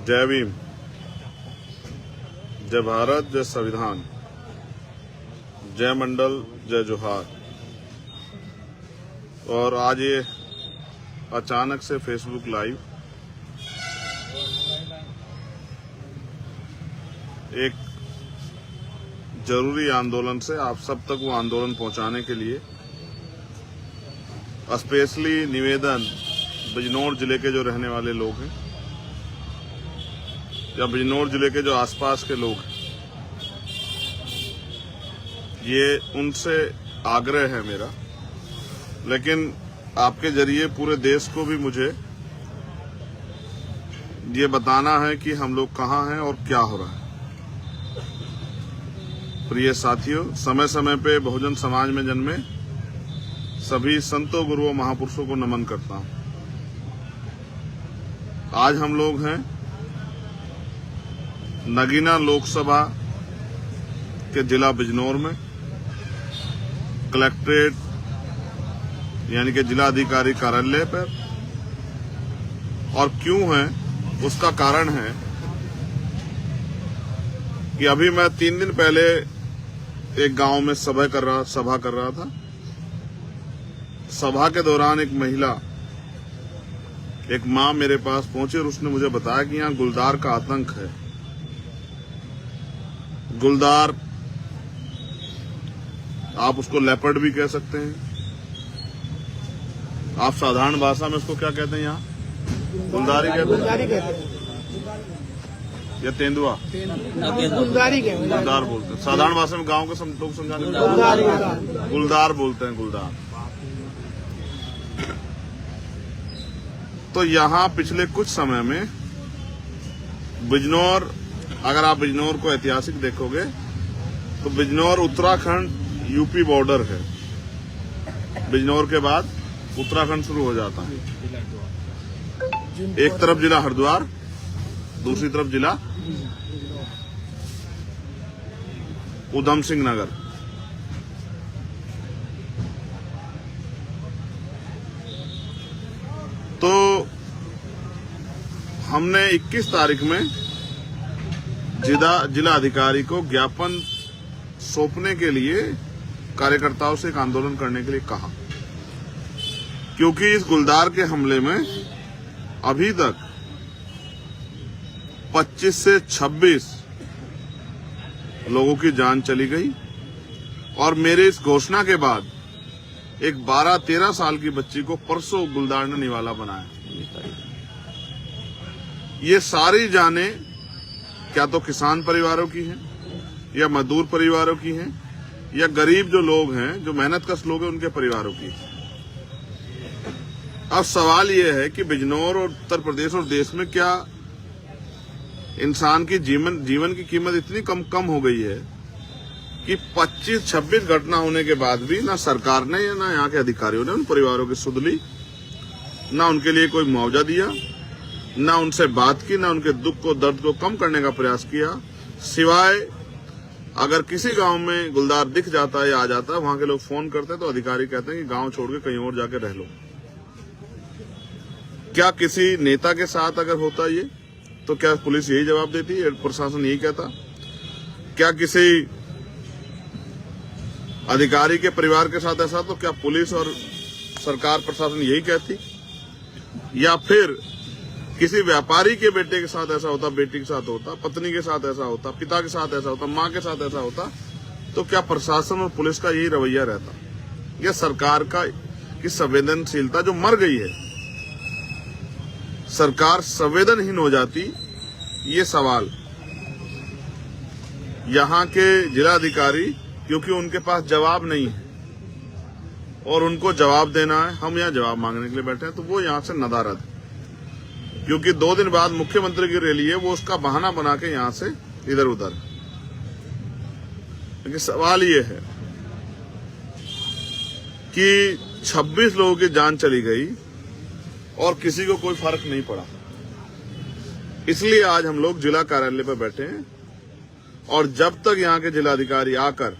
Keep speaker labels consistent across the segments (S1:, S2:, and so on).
S1: जय भीम, जय भारत, जय संविधान, जय मंडल, जय जोहार। और आज ये अचानक से फेसबुक लाइव एक जरूरी आंदोलन से आप सब तक वो आंदोलन पहुंचाने के लिए स्पेशली निवेदन बिजनौर जिले के जो रहने वाले लोग हैं या बिजनौर जिले के जो आसपास के लोग हैं, ये उनसे आग्रह है मेरा, लेकिन आपके जरिए पूरे देश को भी मुझे ये बताना है कि हम लोग कहाँ हैं और क्या हो रहा है। प्रिय साथियों, समय समय पे बहुजन समाज में जन्मे सभी संतों, गुरुओं, महापुरुषों को नमन करता हूं। आज हम लोग हैं नगीना लोकसभा के जिला बिजनौर में, कलेक्ट्रेट यानी कि जिला अधिकारी कार्यालय पर। और क्यों है उसका कारण है कि अभी मैं 3 दिन पहले एक गांव में सभा कर रहा था। सभा के दौरान एक महिला, एक मां मेरे पास पहुंची और उसने मुझे बताया कि यहां गुलदार का आतंक है। गुलदार, आप उसको लेपर्ड भी कह सकते हैं, आप साधारण भाषा में उसको क्या कहते हैं? यहाँ गुलदारी कहते हैं या तेंदुआ? गुलदार बोलते हैं। साधारण भाषा में गांव के लोग समझाने गुलदार बोलते हैं, गुलदार। तो यहाँ पिछले कुछ समय में बिजनौर, अगर आप बिजनौर को ऐतिहासिक देखोगे तो बिजनौर उत्तराखंड यूपी बॉर्डर है। बिजनौर के बाद उत्तराखंड शुरू हो जाता है। एक तरफ जिला हरिद्वार, दूसरी तरफ जिला उधम सिंह नगर। तो हमने 21 तारीख में जिला अधिकारी को ज्ञापन सौंपने के लिए कार्यकर्ताओं से एक आंदोलन करने के लिए कहा, क्योंकि इस गुलदार के हमले में अभी तक 25 से 26 लोगों की जान चली गई। और मेरे इस घोषणा के बाद एक 12-13 साल की बच्ची को परसों गुलदार ने निवाला बनाया। ये सारी जानें क्या तो किसान परिवारों की हैं, या मजदूर परिवारों की हैं, या गरीब जो लोग हैं, जो मेहनतकश लोग हैं, उनके परिवारों की। अब सवाल ये है कि बिजनौर और उत्तर प्रदेश और देश में क्या इंसान की जीवन की कीमत इतनी कम हो गई है कि 25-26 घटना होने के बाद भी ना सरकार ने या ना यहाँ के अधिकारियों ने उन परिवारों की सुध ली, ना उनके लिए कोई मुआवजा दिया, ना उनसे बात की, ना उनके दुख को, दर्द को कम करने का प्रयास किया। सिवाय अगर किसी गांव में गुलदार दिख जाता है या आ जाता है, वहां के लोग फोन करते हैं तो अधिकारी कहते हैं कि गांव छोड़ के कहीं और जाके रह लो। क्या किसी नेता के साथ अगर होता ये तो क्या पुलिस यही जवाब देती है, प्रशासन यही कहता? क्या किसी अधिकारी के परिवार के साथ ऐसा तो क्या पुलिस और सरकार, प्रशासन यही कहती? या फिर किसी व्यापारी के बेटे के साथ ऐसा होता, बेटी के साथ होता, पत्नी के साथ ऐसा होता, पिता के साथ ऐसा होता, मां के साथ ऐसा होता, तो क्या प्रशासन और पुलिस का यही रवैया रहता? या सरकार का की संवेदनशीलता जो मर गई है, सरकार संवेदनहीन हो जाती? ये सवाल यहाँ के जिलाधिकारी, क्योंकि उनके पास जवाब नहीं है और उनको जवाब देना है, हम यहाँ जवाब मांगने के लिए बैठे हैं, तो वो यहाँ से नदारद है। क्योंकि 2 दिन बाद मुख्यमंत्री की रैली है, वो उसका बहाना बना के यहाँ से इधर उधर। लेकिन सवाल ये है कि 26 लोगों की जान चली गई और किसी को कोई फर्क नहीं पड़ा। इसलिए आज हम लोग जिला कार्यालय पर बैठे हैं और जब तक यहाँ के जिलाधिकारी आकर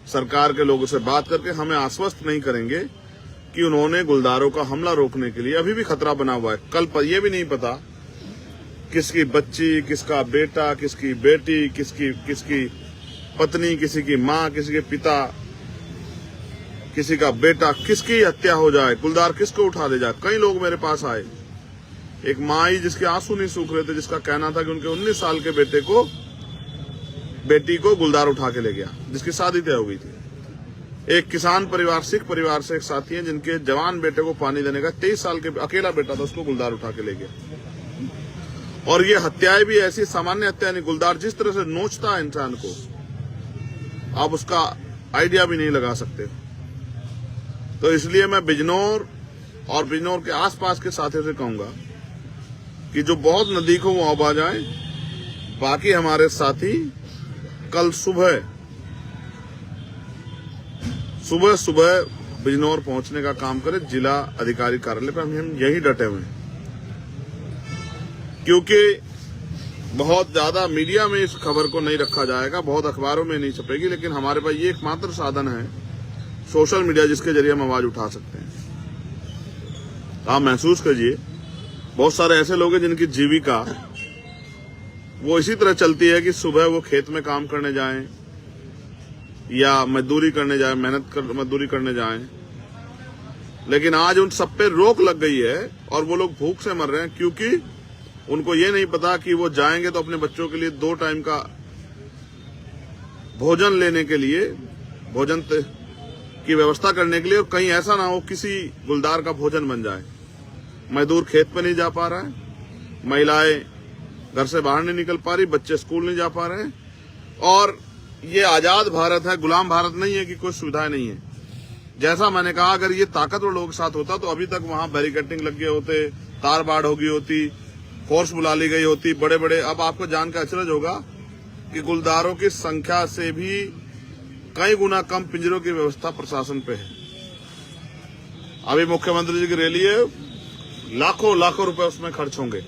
S1: सरकार के लोगों से बात करके हमें आश्वस्त नहीं करेंगे कि उन्होंने गुलदारों का हमला रोकने के लिए, अभी भी खतरा बना हुआ है। कल पर यह भी नहीं पता किसकी बच्ची, किसका बेटा, किसकी बेटी, किसकी पत्नी, किसी की माँ, किसी के पिता, किसी का बेटा, किसकी हत्या हो जाए, गुलदार किसको उठा ले जाए। कई लोग मेरे पास आए, एक माई जिसके आंसू नहीं सूख रहे थे, जिसका कहना था कि उनके 19 साल के बेटी को गुलदार उठा के ले गया, जिसकी शादी तय हो गई थी। एक किसान परिवार, सिख परिवार से एक साथी है जिनके जवान बेटे को पानी देने का 23 साल के अकेला बेटा था, उसको गुलदार उठा के ले गया। और ये हत्याएं भी ऐसी सामान्य हत्या नहीं, गुलदार जिस तरह से नोचता है इंसान को, आप उसका आइडिया भी नहीं लगा सकते। तो इसलिए मैं बिजनौर और बिजनौर के आसपास के साथियों से कहूंगा कि जो बहुत नजदीक हो वो अब आ जाए। बाकी हमारे साथी कल सुबह बिजनौर पहुंचने का काम करें, जिला अधिकारी कार्यालय पर हम यही डटे हुए हैं। क्योंकि बहुत ज्यादा मीडिया में इस खबर को नहीं रखा जाएगा, बहुत अखबारों में नहीं छपेगी, लेकिन हमारे पास ये एकमात्र साधन है सोशल मीडिया, जिसके जरिए हम आवाज उठा सकते हैं। आप महसूस करिए, बहुत सारे ऐसे लोग हैं जिनकी जीविका वो इसी तरह चलती है कि सुबह वो खेत में काम करने जाएं या मजदूरी करने जाएं, मजदूरी करने जाएं, लेकिन आज उन सब पे रोक लग गई है और वो लोग भूख से मर रहे हैं, क्योंकि उनको ये नहीं पता कि वो जाएंगे तो अपने बच्चों के लिए 2 टाइम का भोजन लेने के लिए, भोजन की व्यवस्था करने के लिए, और कहीं ऐसा ना हो किसी गुलदार का भोजन बन जाए। मजदूर खेत पे नहीं जा पा रहा है, महिलाएं घर से बाहर नहीं निकल पा रही, बच्चे स्कूल नहीं जा पा रहे हैं। और ये आजाद भारत है, गुलाम भारत नहीं है कि कोई सुविधाएं नहीं है। जैसा मैंने कहा, अगर ये ताकतवर लोगों के साथ होता तो अभी तक वहां बैरिकेडिंग लग गए होते, तार बाड़ हो गई होती, फोर्स बुला ली गई होती, बड़े बड़े। अब आपको जानकर अचरज होगा कि गुलदारों की संख्या से भी कई गुना कम पिंजरों की व्यवस्था प्रशासन पे है। अभी मुख्यमंत्री जी की रैली है, लाखों रुपए उसमें खर्च होंगे,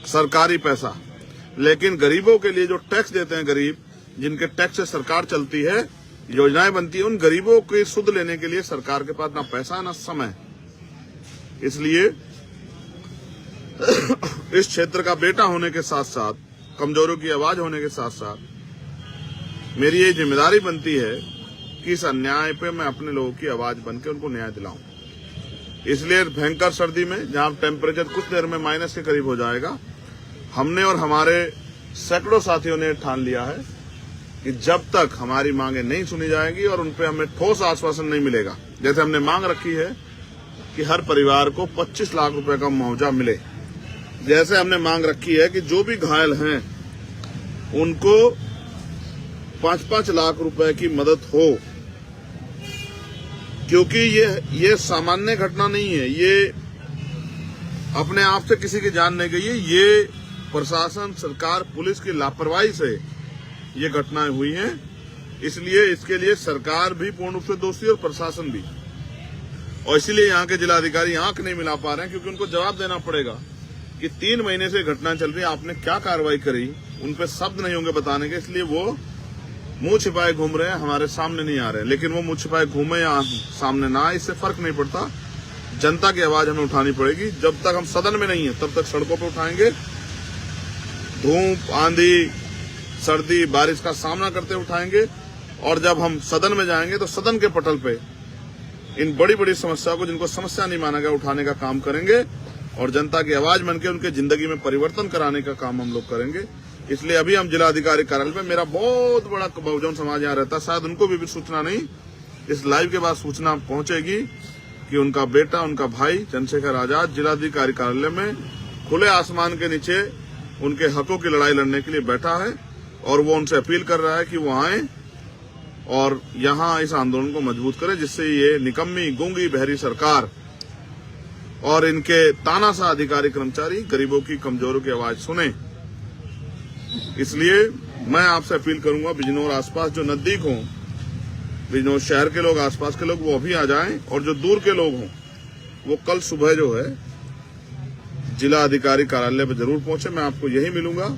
S1: सरकारी पैसा। लेकिन गरीबों के लिए जो टैक्स देते हैं, गरीब जिनके टैक्स से सरकार चलती है, योजनाएं बनती है, उन गरीबों की सुध लेने के लिए सरकार के पास ना पैसा है ना समय। इसलिए इस क्षेत्र का बेटा होने के साथ साथ, कमजोरों की आवाज होने के साथ साथ मेरी ये जिम्मेदारी बनती है कि इस अन्याय पे मैं अपने लोगों की आवाज बनकर उनको न्याय दिलाऊं। इसलिए भयंकर सर्दी में, जहां टेम्परेचर कुछ देर में माइनस के करीब हो जाएगा, हमने और हमारे सैकड़ों साथियों ने ठान लिया है कि जब तक हमारी मांगे नहीं सुनी जाएगी और उनपे हमें ठोस आश्वासन नहीं मिलेगा, जैसे हमने मांग रखी है कि हर परिवार को 25 लाख रुपए का मुआवजा मिले, जैसे हमने मांग रखी है कि जो भी घायल हैं उनको 5-5 लाख रुपए की मदद हो, क्योंकि ये सामान्य घटना नहीं है, ये अपने आप से किसी की जान नहीं गई है, ये प्रशासन, सरकार, पुलिस की लापरवाही से ये घटनाएं हुई हैं। इसलिए इसके लिए सरकार भी पूर्ण रूप से दोषी और प्रशासन भी, और इसीलिए यहाँ के जिलाधिकारी आंख नहीं मिला पा रहे हैं, क्योंकि उनको जवाब देना पड़ेगा कि 3 महीने से घटना चल रही है, आपने क्या कार्रवाई करी, उन पे शब्द नहीं होंगे बताने के। इसलिए वो मुंह छिपाए घूम रहे हैं, हमारे सामने नहीं आ रहे हैं। लेकिन वो मुंह छिपाए घूमे या सामने ना आए, इससे फर्क नहीं पड़ता। जनता की आवाज हमें उठानी पड़ेगी। जब तक हम सदन में नहीं है तब तक सड़कों पर उठाएंगे, धूप, आंधी, सर्दी, बारिश का सामना करते उठाएंगे। और जब हम सदन में जाएंगे तो सदन के पटल पे इन बड़ी बड़ी समस्याओं को, जिनको समस्या नहीं माना गया, उठाने का काम करेंगे और जनता की आवाज बनकर उनके जिंदगी में परिवर्तन कराने का काम हम लोग करेंगे। इसलिए अभी हम जिलाधिकारी कार्यालय में, मेरा बहुत बड़ा बहुजन समाज यहाँ रहता है, शायद उनको भी सूचना नहीं, इस लाइव के बाद सूचना पहुंचेगी कि उनका बेटा, उनका भाई चंद्रशेखर आजाद जिलाधिकारी कार्यालय में खुले आसमान के नीचे उनके हकों की लड़ाई लड़ने के लिए बैठा है। और वो उनसे अपील कर रहा है कि वो आए और यहाँ इस आंदोलन को मजबूत करें, जिससे ये निकम्मी, गूंगी, बहरी सरकार और इनके तानाशाह अधिकारी कर्मचारी गरीबों की, कमजोरों की आवाज सुने। इसलिए मैं आपसे अपील करूंगा, बिजनौर आसपास जो नजदीक हों, बिजनौर शहर के लोग, आसपास के लोग, वो अभी आ जाएं, और जो दूर के लोग हों वो कल सुबह जो है जिला अधिकारी कार्यालय पर जरूर पहुंचे। मैं आपको यही मिलूंगा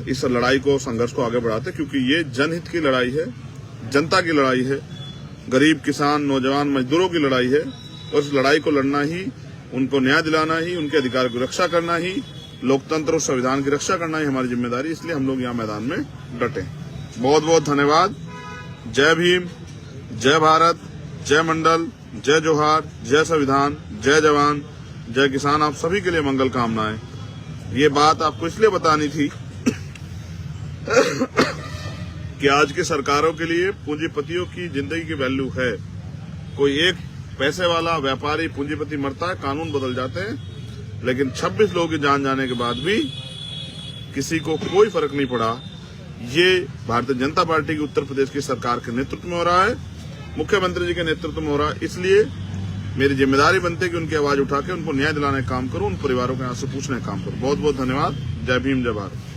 S1: इस लड़ाई को, संघर्ष को आगे बढ़ाते, क्योंकि ये जनहित की लड़ाई है, जनता की लड़ाई है, गरीब, किसान, नौजवान, मजदूरों की लड़ाई है। और इस लड़ाई को लड़ना ही, उनको न्याय दिलाना ही, उनके अधिकार की रक्षा करना ही लोकतंत्र और संविधान की रक्षा करना ही हमारी जिम्मेदारी, इसलिए हम लोग यहाँ मैदान में डटे। बहुत बहुत धन्यवाद। जय भीम, जय भारत, जय मंडल, जय जोहार, जय संविधान, जय जवान, जय किसान। आप सभी के लिए मंगल कामनाएं। ये बात आपको इसलिए बतानी थी कि आज की सरकारों के लिए पूंजीपतियों की जिंदगी की वैल्यू है। कोई एक पैसे वाला व्यापारी पूंजीपति मरता है, कानून बदल जाते हैं, लेकिन 26 लोगों की जान जाने के बाद भी किसी को कोई फर्क नहीं पड़ा। ये भारतीय जनता पार्टी की उत्तर प्रदेश की सरकार के नेतृत्व में हो रहा है, मुख्यमंत्री जी के नेतृत्व में हो रहा है। इसलिए मेरी जिम्मेदारी बनती है कि उनकी आवाज उठा के उनको न्याय दिलाने का काम करूं, उन परिवारों के आंसू पूछने का काम करूं। बहुत बहुत धन्यवाद। जय भीम, जय भारत।